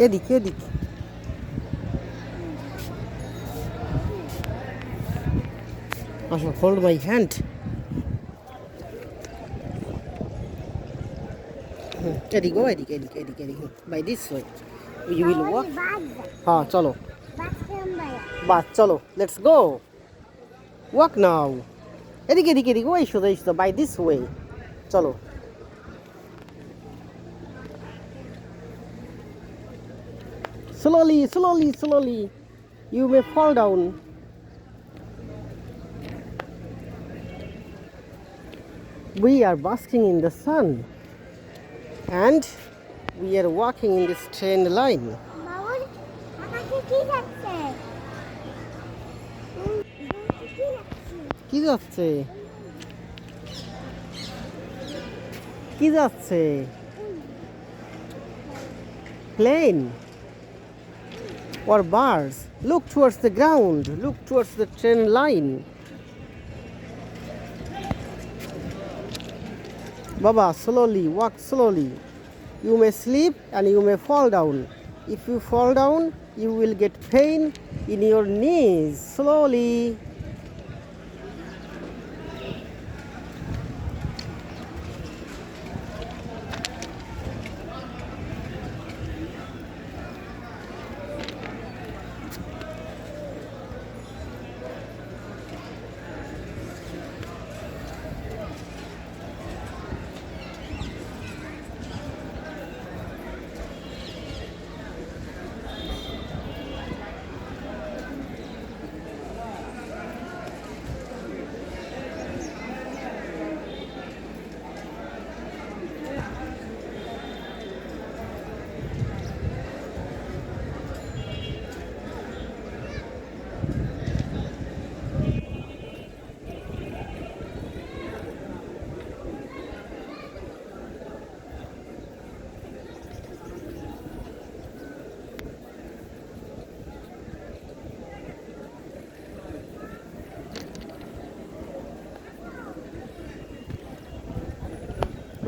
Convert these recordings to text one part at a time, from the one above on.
এদিক এদিক। আসো, হোল্ড মাই হ্যান্ড। এদিক ও এদিক এদিক এদিক এদিক, by this way you will walk. হ্যাঁ চলো, বাস চলো, লেটস গো ওয়াক নাও। এদিকে এদিকে এদিকে, ওই সোজা সোজা, বাই দিস ওয়ে চলো। Slowly, slowly, slowly. You may fall down. We are basking in the sun and we are walking in this train line. কি যাচ্ছে? কি যাচ্ছে? Plane or birds? Look towards the ground. Look towards the train line. Baba, slowly, walk slowly. You may sleep and you may fall down. If you fall down, you will get pain in your knees. Slowly.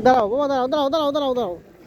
দাঁড়াও বাবা, দাঁড়াও দাঁড়াও দাঁড়াও দাঁড়াও দাঁড়াও।